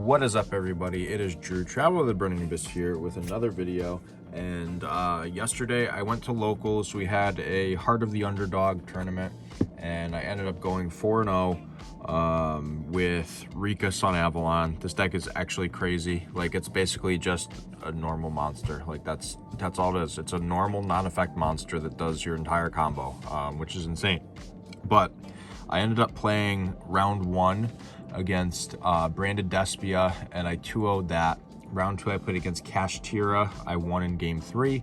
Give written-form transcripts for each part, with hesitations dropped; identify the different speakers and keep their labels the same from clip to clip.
Speaker 1: What is up, everybody? It is Drew, Traveler of the Branded Despia here with another video. And yesterday I went to locals. We had a Heart of the Underdog tournament, and I ended up going 4-0 with Rikka, Sunavalon. This deck is actually crazy. Like, it's basically just a normal monster. Like, that's all it is. It's a normal non-effect monster that does your entire combo, which is insane. But I ended up playing round 1 against Branded Despia, and I 2-0'd that. Round 2 I played against Kashtira. I won in game 3.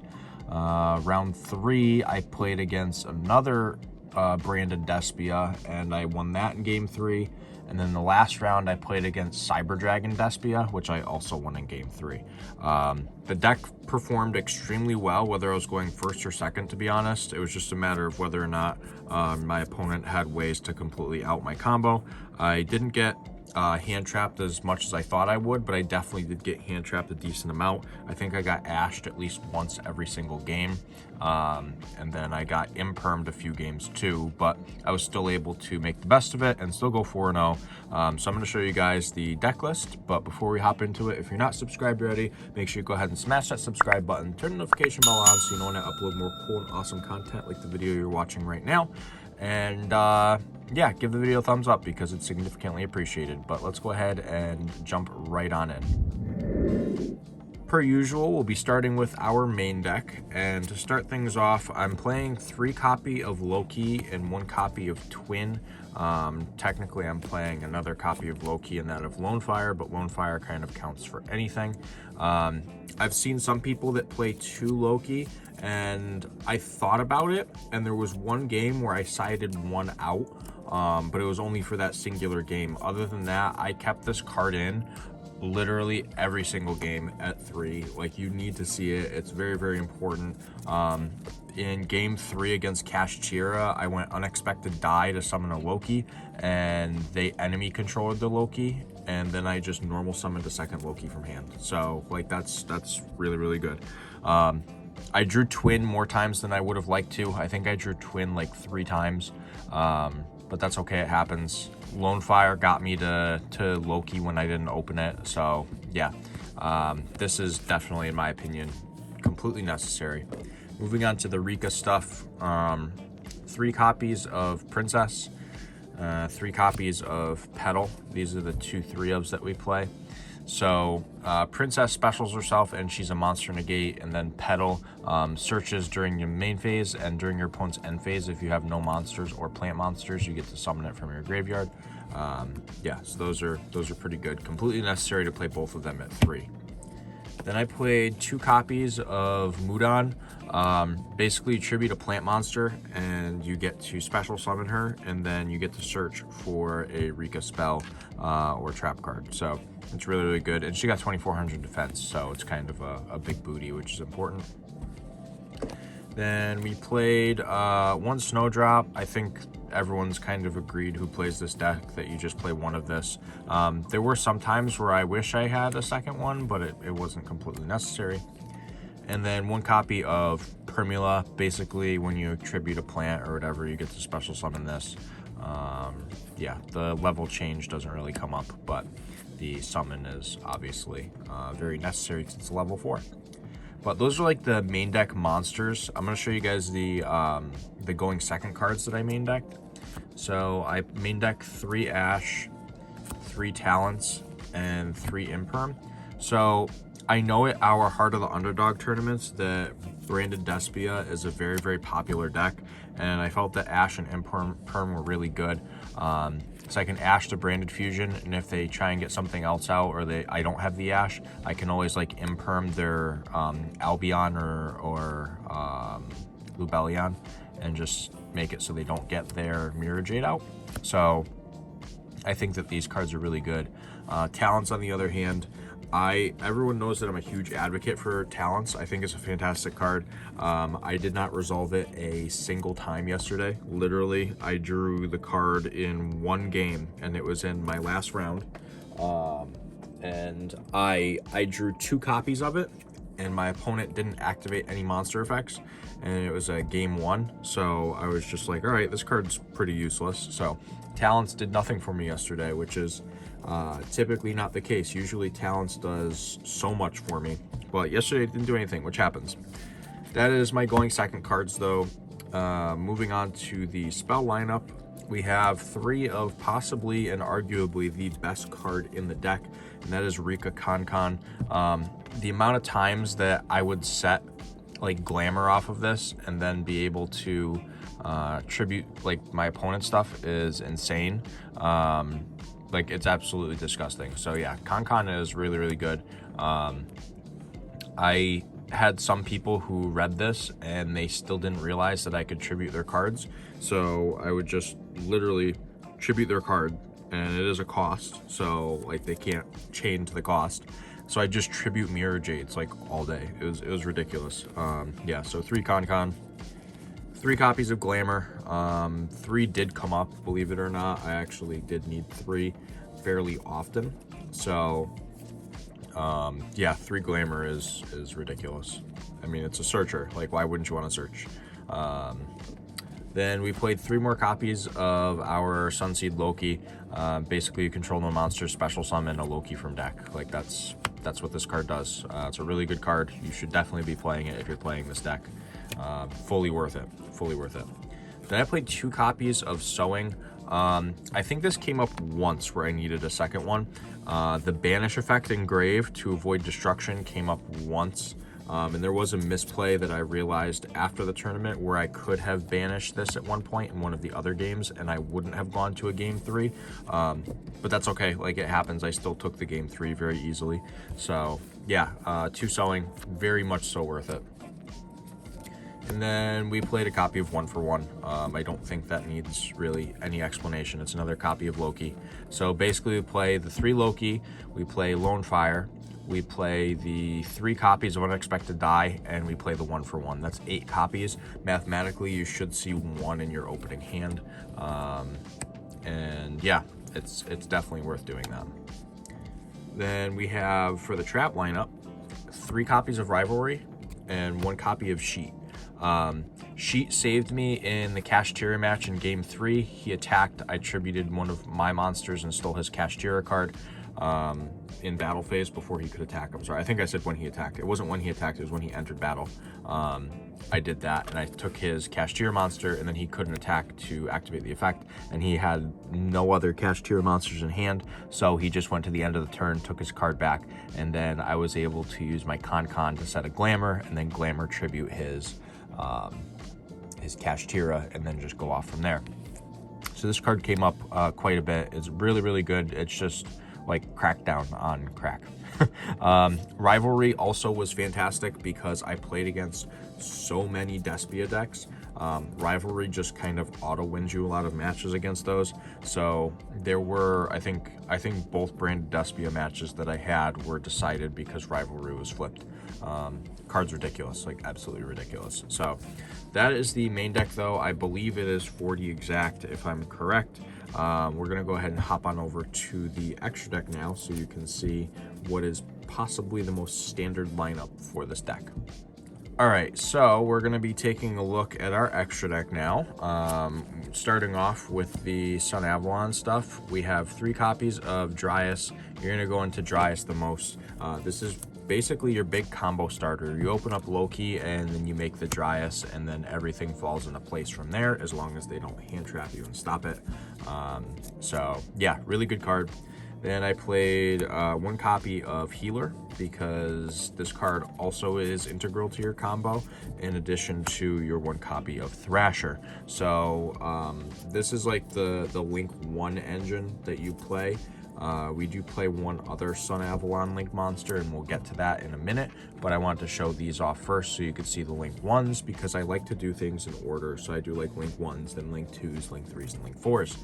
Speaker 1: Round 3 I played against another Branded Despia, and I won that in game 3. And then the last round I played against Cyber Dragon Despia, which I also won in game 3. The deck performed extremely well, whether I was going first or second, to be honest. It was just a matter of whether or not my opponent had ways to completely out my combo. I didn't get hand trapped as much as I thought I would, but I definitely did get hand trapped a decent amount. I think I got ashed at least once every single game, and then I got impermed a few games too, but I was still able to make the best of it and still go 4-0. So I'm going to show you guys the deck list, but before we hop into it, if you're not subscribed already, make sure you go ahead and smash that subscribe button, turn the notification bell on so you know when I upload more cool and awesome content like the video you're watching right now. And yeah, give the video a thumbs up because it's significantly appreciated. But let's go ahead and jump right on in. Per usual, we'll be starting with our main deck, and to start things off, I'm playing 3 copy of Loki and 1 copy of Twin. Technically I'm playing another copy of Loki and that of Lonefire, but Lonefire kind of counts for anything. I've seen some people that play 2 Loki, and I thought about it, and there was one game where I sided 1 out, but it was only for that singular game. Other than that, I kept this card in literally every single game at 3. Like, you need to see it. It's very, very important. In game 3 against Kashtira, I went unexpected die to summon a Loki, and they enemy controlled the Loki, and then I just normal summoned a second Loki from hand. So like, that's really, really good. I drew Twin more times than I would have liked to. I think I drew Twin like 3 times, but that's okay, it happens. Lonefire got me to Loki when I didn't open it, so yeah. This is definitely, in my opinion, completely necessary. Moving on to the Rikka stuff, 3 copies of Princess, 3 copies of Petal. These are the 2 3-ofs that we play. So Princess specials herself and she's a monster negate, and then Petal searches during your main phase and during your opponent's end phase. If you have no monsters or plant monsters, you get to summon it from your graveyard. Yeah, so those are pretty good. Completely necessary to play both of them at 3. Then I played 2 copies of Mudon. Basically, you tribute a plant monster, and you get to special summon her, and then you get to search for a Rikka spell or trap card. So it's really, really good. And she got 2400 defense, so it's kind of a big booty, which is important. Then we played 1 Snowdrop. I think everyone's kind of agreed who plays this deck that you just play 1 of this. There were some times where I wish I had a second one, but it wasn't completely necessary. And then 1 copy of Primula. Basically, when you attribute a plant or whatever, you get to special summon this. Yeah, the level change doesn't really come up, but the summon is obviously very necessary since it's level 4. But those are like the main deck monsters. I'm going to show you guys the going second cards that I main decked. So I main deck 3 Ash, 3 Talents, and 3 Imperm. So I know at our Heart of the Underdog tournaments that Branded Despia is a very, very popular deck, and I felt that Ash and Imperm were really good. So I can Ash the Branded Fusion, and if they try and get something else out, or I don't have the Ash, I can always like Imperm their Albion or Lubellion, and just make it so they don't get their Mirror Jade out. So I think that these cards are really good. Talents, on the other hand, everyone knows that I'm a huge advocate for Talents. I think it's a fantastic card. I did not resolve it a single time yesterday. Literally, I drew the card in 1 game, and it was in my last round. And I drew 2 copies of it, and my opponent didn't activate any monster effects, and it was a game 1, so I was just like, all right, this card's pretty useless. So Talents did nothing for me yesterday, which is typically not the case. Usually Talents does so much for me, but yesterday it didn't do anything, which happens. That is my going second cards, though. Moving on to the spell lineup, we have 3 of possibly and arguably the best card in the deck, and that is Rikka Con. The amount of times that I would set like glamour off of this and then be able to tribute like my opponent's stuff is insane. Like, it's absolutely disgusting. So yeah, Con is really, really good. I had some people who read this and they still didn't realize that I could tribute their cards. So I would just literally tribute their card, and it is a cost. So like, they can't chain to the cost. So I just tribute Mirror Jades like all day. It was ridiculous. Yeah, so 3 Con, 3 copies of Glamour. 3 did come up, believe it or not. I actually did need 3 fairly often. So yeah, 3 Glamour is ridiculous. I mean, it's a searcher. Like, why wouldn't you want to search? Then we played 3 more copies of our Sunseed Loki. Basically, you control no monsters, special summon a Loki from deck. Like, that's what this card does. It's a really good card. You should definitely be playing it if you're playing this deck. Fully worth it. Fully worth it. Then I played 2 copies of Sowing. I think this came up once where I needed a second one. The Banish effect Engrave to avoid destruction came up once. And there was a misplay that I realized after the tournament where I could have banished this at one point in one of the other games and I wouldn't have gone to a game 3. But that's okay. Like, it happens. I still took the game 3 very easily. So yeah, 2 Sowing, very much so worth it. And then we played a copy of 1 for 1. I don't think that needs really any explanation. It's another copy of Loki. So basically we play the 3 Loki, we play Lone Fire, we play the 3 copies of Unexpected Die, and we play the 1 for 1. That's 8 copies. Mathematically, you should see 1 in your opening hand. And yeah, it's definitely worth doing that. Then we have, for the trap lineup, 3 copies of Rivalry and 1 copy of Sheet. Sheet saved me in the Kashtira match in game 3. He attacked, I tributed one of my monsters and stole his Kashtira card in battle phase before he could attack. I'm sorry, I think I said when he attacked. It wasn't when he attacked, it was when he entered battle. I did that, and I took his Kashtira monster, and then he couldn't attack to activate the effect, and he had no other Kashtira monsters in hand, so he just went to the end of the turn, took his card back, and then I was able to use my Con to set a Glamour, and then Glamour tribute his Kashtira, and then just go off from there. So this card came up quite a bit. It's really, really good. It's just like Crackdown on crack. Rivalry also was fantastic because I played against so many Despia decks. Rivalry just kind of auto wins you a lot of matches against those. So there were, I think both Branded Despia matches that I had were decided because Rivalry was flipped. Card's ridiculous, like absolutely ridiculous. So that is the main deck, though. I believe it is 40 exact, if I'm correct. We're gonna go ahead and hop on over to the extra deck now so you can see what is possibly the most standard lineup for this deck. All right, so we're gonna be taking a look at our extra deck now. Starting off with the Sunavalon stuff, we have 3 copies of Dryas. You're gonna go into Dryas the most. This is basically your big combo starter. You open up Loki and then you make the Dryas, and then everything falls into place from there as long as they don't hand trap you and stop it. So yeah, really good card. Then I played 1 copy of Healer because this card also is integral to your combo in addition to your 1 copy of Thrasher. So this is like the Link 1 engine that you play. We do play 1 other Sunavalon Link monster, and we'll get to that in a minute, but I wanted to show these off first so you could see the Link 1s because I like to do things in order. So I do like Link 1s, then Link 2s, Link 3s, and Link 4s.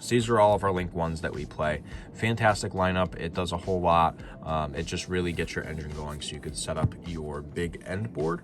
Speaker 1: So these are all of our Link 1s that we play. Fantastic lineup. It does a whole lot. It just really gets your engine going so you could set up your big end board.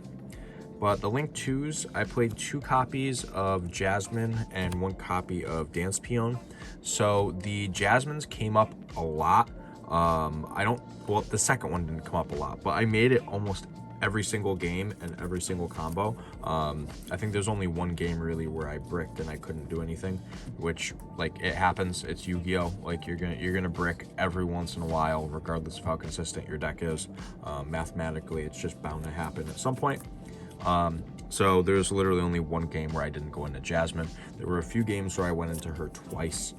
Speaker 1: But the Link 2s, I played 2 copies of Jasmine and 1 copy of Dance Peon. So the Jasmines came up a lot. Well, the second one didn't come up a lot, but I made it almost every single game and every single combo. I think there's only one game really where I bricked and I couldn't do anything, which, like, it happens. It's Yu-Gi-Oh! Like, you're gonna brick every once in a while, regardless of how consistent your deck is. Mathematically, it's just bound to happen at some point. So there's literally only one game where I didn't go into Jasmine. There were a few games where I went into her twice,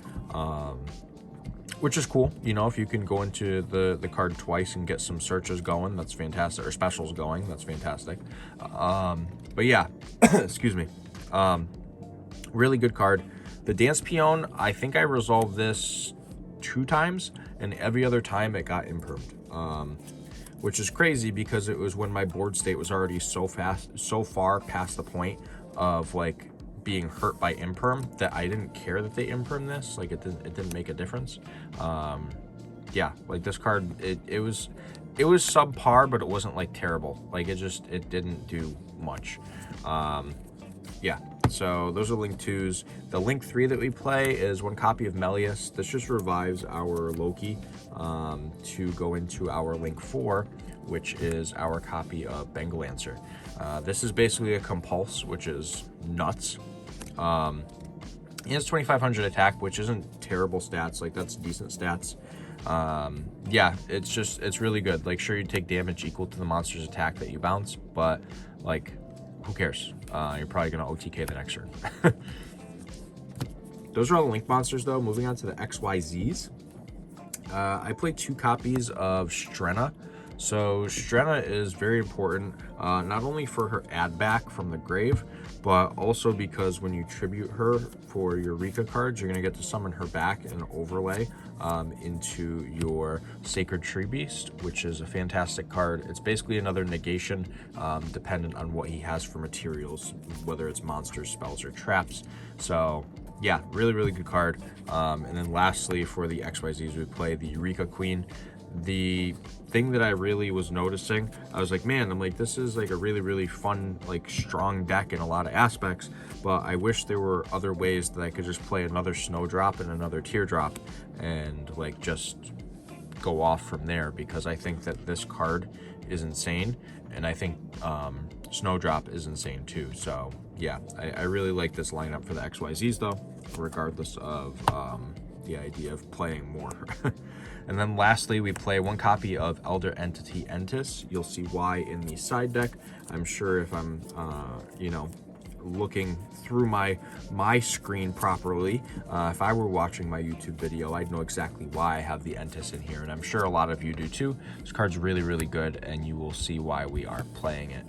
Speaker 1: which is cool. You know, if you can go into the card twice and get some searches going, that's fantastic, or specials going, that's fantastic. But yeah, excuse me. Really good card. The Dance Peon, I think I resolved this 2 times, and every other time it got impermed. Which is crazy because it was when my board state was already so far past the point of like being hurt by imperm that I didn't care that they imperm this. Like, it didn't make a difference. Yeah, like this card, it was subpar, but it wasn't like terrible. Like, it didn't do much. Yeah, so those are Link 2s. The Link 3 that we play is 1 copy of Melius. This just revives our Loki to go into our Link 4, which is our copy of Bengal Answer. This is basically a compulse, which is nuts. He has 2500 attack, which isn't terrible stats. Like, that's decent stats. Yeah, it's really good. Like, sure, you take damage equal to the monster's attack that you bounce, but like, who cares? You're probably gonna OTK the next turn. Those are all the Link monsters, though. Moving on to the XYZs. I played 2 copies of Strenna. So Strenna is very important, not only for her add back from the grave, but also because when you tribute her for your Rikka cards, you're going to get to summon her back and overlay into your Sacred Tree Beast, which is a fantastic card. It's basically another negation, dependent on what he has for materials, whether it's monsters, spells, or traps. So yeah, really, really good card. And then lastly, for the XYZs, we play the Rikka Queen. The thing that I really was noticing, I was like, man, I'm like, this is like a really, really fun, like, strong deck in a lot of aspects, but I wish there were other ways that I could just play another Snowdrop and another Teardrop and like just go off from there, because I think that this card is insane, and I think Snowdrop is insane too. So yeah, I really like this lineup for the XYZs though, regardless of the idea of playing more. And then lastly, we play 1 copy of Elder Entity Entis. You'll see why in the side deck. I'm sure if I'm, you know, looking through my screen properly, if I were watching my YouTube video, I'd know exactly why I have the Entis in here, and I'm sure a lot of you do too. This card's really, really good, and you will see why we are playing it.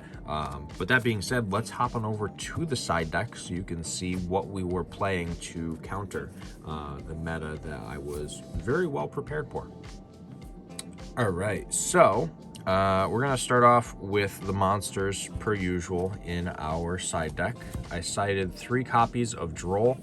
Speaker 1: But that being said, let's hop on over to the side deck so you can see what we were playing to counter the meta that I was very well prepared for. All right, so we're gonna start off with the monsters per usual in our side deck. I cited 3 copies of Droll.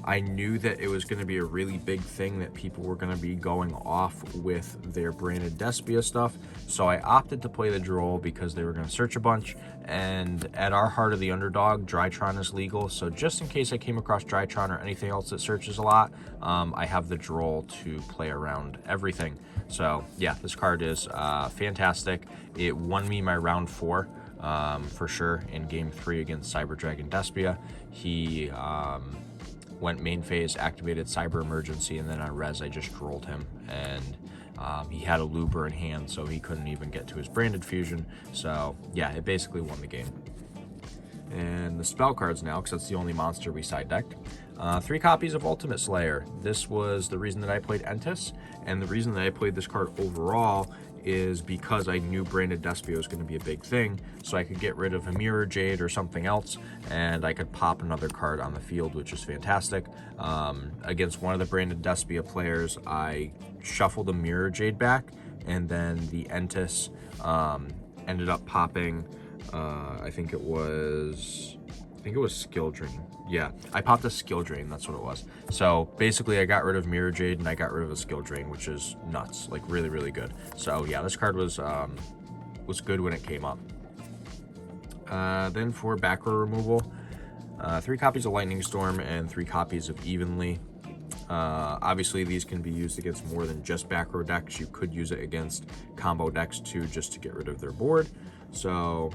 Speaker 1: I knew that it was going to be a really big thing that people were going to be going off with their Branded Despia stuff, so I opted to play the Droll because they were going to search a bunch, and at our Heart of the Underdog, Drytron is legal, so just in case I came across Drytron or anything else that searches a lot, I have the Droll to play around everything. So yeah, this card is fantastic. It won me my round 4 for sure in game 3 against Cyber Dragon Despia. He went main phase, activated Cyber Emergency, and then on res I just rolled him, and he had a Looper in hand, so he couldn't even get to his Branded Fusion. So yeah, it basically won the game. And the spell cards now, because that's the only monster we side decked. 3 copies of Ultimate Slayer. This was the reason that I played Entis, and the reason that I played this card overall is because I knew Branded Despia was going to be a big thing, so I could get rid of a Mirror Jade or something else, and I could pop another card on the field, which is fantastic. Against one of the Branded Despia players, I shuffled a Mirror Jade back, and then the Entis ended up popping, I think it was Skill Drain. Yeah, I popped a Skill Drain, that's what it was. So basically I got rid of Mirror Jade and I got rid of a Skill Drain, which is nuts, like really, really good. So yeah, this card was good when it came up. Then for back row removal, 3 copies of Lightning Storm and 3 copies of Evenly. Obviously, these can be used against more than just back row decks. You could use it against combo decks too, just to get rid of their board. So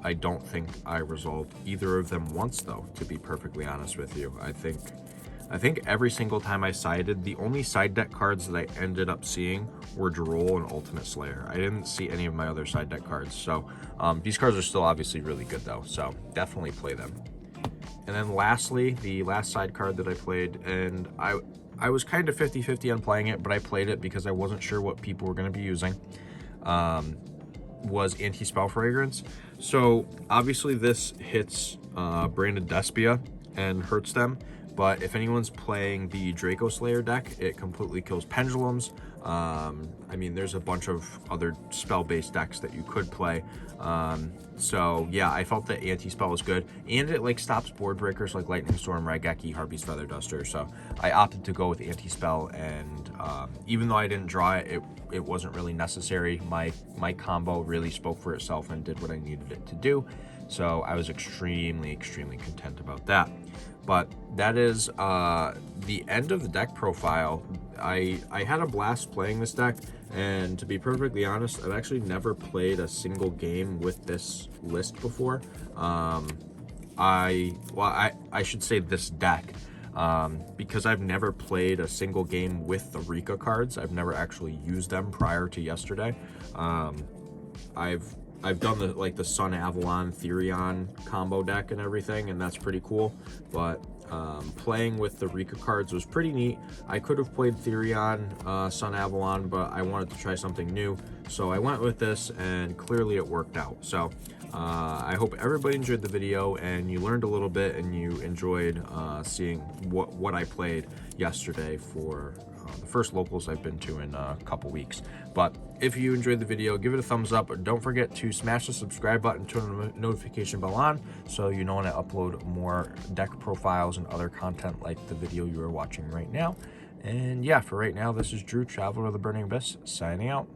Speaker 1: I don't think I resolved either of them once, though, to be perfectly honest with you. I think every single time I sided, the only side deck cards that I ended up seeing were Droll and Ultimate Slayer. I didn't see any of my other side deck cards. So these cards are still obviously really good, though, so definitely play them. And then lastly, the last side card that I played, and I was kind of 50-50 on playing it, but I played it because I wasn't sure what people were going to be using, was Anti-Spell Fragrance. So obviously this hits Branded Despia and hurts them, but if anyone's playing the Draco Slayer deck, it completely kills pendulums. I mean, there's a bunch of other spell-based decks that you could play. So yeah, I felt that anti-spell was good, and it like stops board breakers like Lightning Storm, Raigeki, Harpy's Feather Duster. So I opted to go with anti-spell, and even though I didn't draw it, it wasn't really necessary. My combo really spoke for itself and did what I needed it to do. So I was extremely content about that. But that is the end of the deck profile. I had a blast playing this deck, and to be perfectly honest, I've actually never played a single game with this list before. I should say this deck, because I've never played a single game with the Rikka cards. I've never actually used them prior to yesterday. I've done the Sun Avalon Therion combo deck and everything, and that's pretty cool, but playing with the Rikka cards was pretty neat. I could have played Therion, Sun Avalon, but I wanted to try something new, so I went with this, and clearly it worked out. So I hope everybody enjoyed the video and you learned a little bit, and you enjoyed seeing what I played yesterday for the first locals I've been to in a couple weeks. But if you enjoyed the video, give it a thumbs up. Don't forget to smash the subscribe button, turn the notification bell on, so you know when I upload more deck profiles and other content like the video you are watching right now. And yeah, for right now, this is Drew, Traveler of the Burning Abyss, signing out.